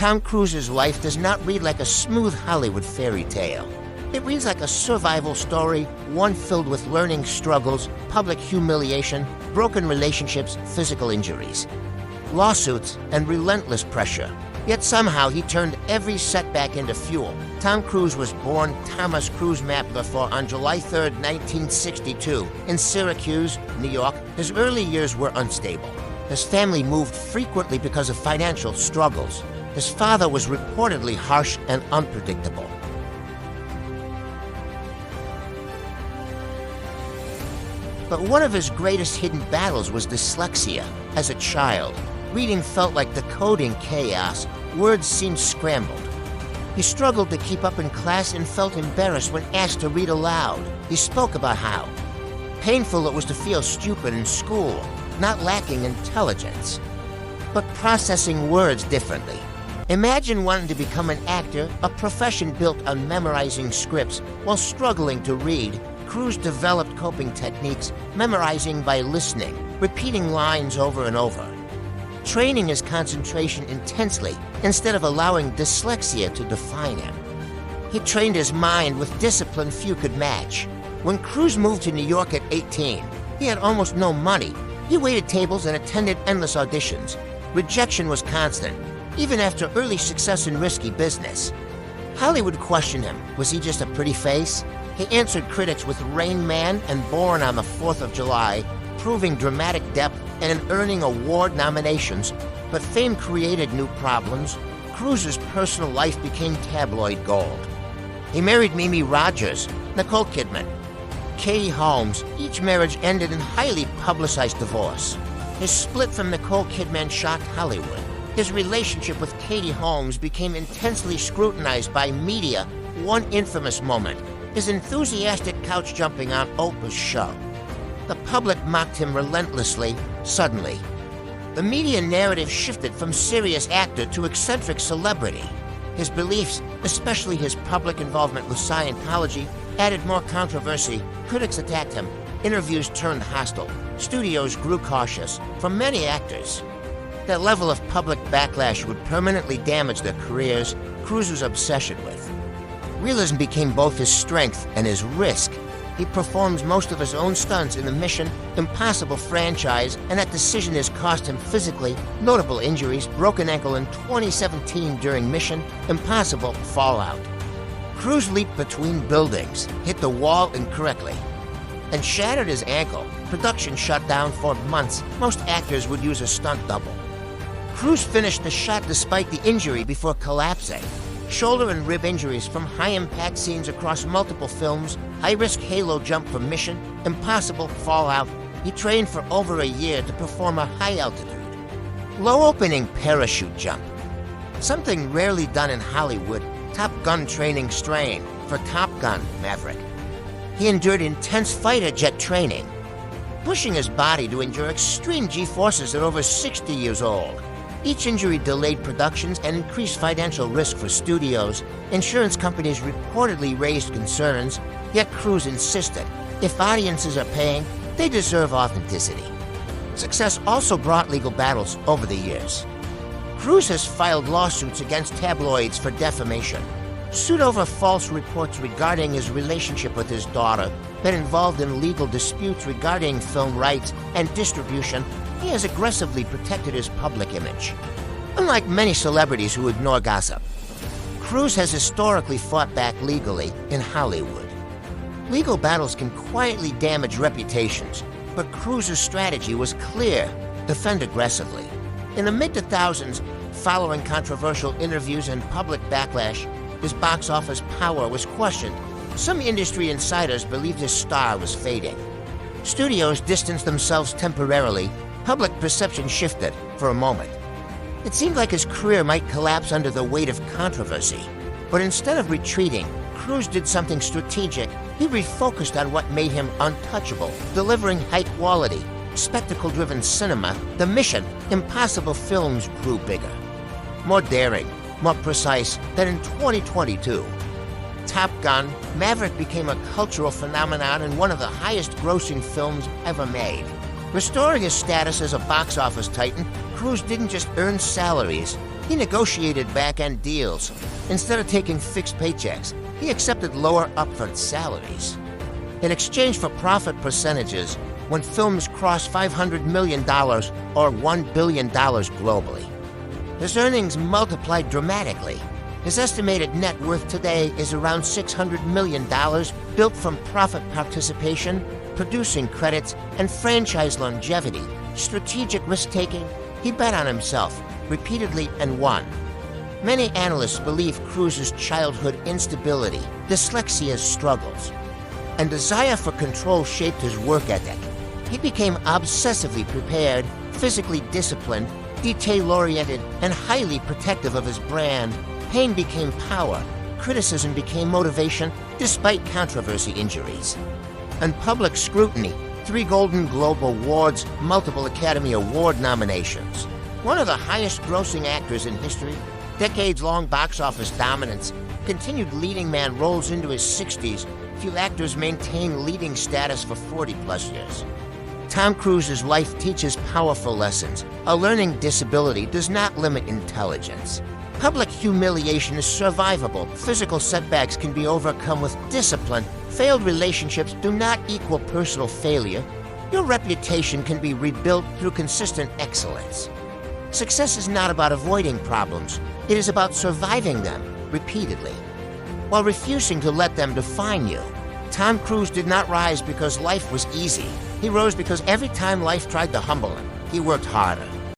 Tom Cruise's life does not read like a smooth Hollywood fairy tale. It reads like a survival story, one filled with learning struggles, public humiliation, broken relationships, physical injuries, lawsuits, and relentless pressure. Yet somehow he turned every setback into fuel. Tom Cruise was born Thomas Cruise Mapplethorpe on July 3, 1962, in Syracuse, New York. His early years were unstable. His family moved frequently because of financial struggles. His father was reportedly harsh and unpredictable. But one of his greatest hidden battles was dyslexia. As a child, reading felt like decoding chaos. Words seemed scrambled. He struggled to keep up in class and felt embarrassed when asked to read aloud. He spoke about how painful it was to feel stupid in school, not lacking intelligence, but processing words differently. Imagine wanting to become an actor, a profession built on memorizing scripts while struggling to read. Cruise developed coping techniques, memorizing by listening, repeating lines over and over, training his concentration intensely instead of allowing dyslexia to define him. He trained his mind with discipline few could match. When Cruise moved to New York at 18, he had almost no money. He waited tables and attended endless auditions. Rejection was constant, even after early success in risky business. Hollywood questioned him. Was he just a pretty face? He answered critics with Rain Man and Born on the 4th of July, proving dramatic depth and earning award nominations. But fame created new problems. Cruise's personal life became tabloid gold. He married Mimi Rogers, Nicole Kidman, Katie Holmes. Each marriage ended in highly publicized divorce. His split from Nicole Kidman shocked Hollywood. His relationship with Katie Holmes became intensely scrutinized by media. One infamous moment: his enthusiastic couch jumping on Oprah's show. The public mocked him relentlessly, suddenly. The media narrative shifted from serious actor to eccentric celebrity. His beliefs, especially his public involvement with Scientology, added more controversy. Critics attacked him. Interviews turned hostile. Studios grew cautious. For many actors, that level of public backlash would permanently damage their careers. Cruise's obsession with realism became both his strength and his risk. He performs most of his own stunts in the Mission Impossible franchise, and that decision has cost him physically notable injuries: broken ankle in 2017 during Mission Impossible Fallout. Cruise leaped between buildings, hit the wall incorrectly, and shattered his ankle. Production shut down for months. Most actors would use a stunt double. Cruise finished the shot despite the injury before collapsing. Shoulder and rib injuries from high-impact scenes across multiple films, high-risk halo jump from Mission Impossible Fallout. He trained for over a year to perform a high-altitude, low-opening parachute jump, something rarely done in Hollywood. Top Gun training strain for Top Gun Maverick. He endured intense fighter jet training, pushing his body to endure extreme G-forces at over 60 years old. Each injury delayed productions and increased financial risk for studios. Insurance companies reportedly raised concerns, yet Cruise insisted, if audiences are paying, they deserve authenticity. Success also brought legal battles over the years. Cruise has filed lawsuits against tabloids for defamation, sued over false reports regarding his relationship with his daughter, been involved in legal disputes regarding film rights and distribution. He has aggressively protected his public image. Unlike many celebrities who ignore gossip, Cruise has historically fought back legally in Hollywood. Legal battles can quietly damage reputations, but Cruise's strategy was clear: defend aggressively. In the mid-2000s, following controversial interviews and public backlash, his box office power was questioned. Some industry insiders believed his star was fading. Studios distanced themselves temporarily. Public perception shifted for a moment. It seemed like his career might collapse under the weight of controversy. But instead of retreating, Cruise did something strategic. He refocused on what made him untouchable, delivering high-quality, spectacle-driven cinema. The Mission Impossible films grew bigger, more daring, more precise. Then in 2022, Top Gun Maverick became a cultural phenomenon and one of the highest-grossing films ever made. Restoring his status as a box office titan, Cruise didn't just earn salaries, He negotiated back-end deals. Instead of taking fixed paychecks, he accepted lower upfront salaries. In exchange for profit percentages, when films cross $500 million or $1 billion globally, his earnings multiplied dramatically. His estimated net worth today is around $600 million, built from profit participation, producing credits, and franchise longevity. Strategic risk-taking, he bet on himself repeatedly and won. Many analysts believe Cruise's childhood instability, dyslexia's struggles, and desire for control shaped his work ethic. He became obsessively prepared, physically disciplined, detail-oriented, and highly protective of his brand. Pain became power, criticism became motivation, despite controversy injuries. And public scrutiny, 3 Golden Globe Awards, multiple Academy Award nominations. One of the highest-grossing actors in history, decades-long box office dominance, continued leading man roles into his 60s. Few actors maintain leading status for 40-plus years. Tom Cruise's life teaches powerful lessons. A learning disability does not limit intelligence. Public humiliation is survivable. Physical setbacks can be overcome with discipline. Failed relationships do not equal personal failure. Your reputation can be rebuilt through consistent excellence. Success is not about avoiding problems. It is about surviving them repeatedly, while refusing to let them define you. Tom Cruise did not rise because life was easy. He rose because every time life tried to humble him, he worked harder.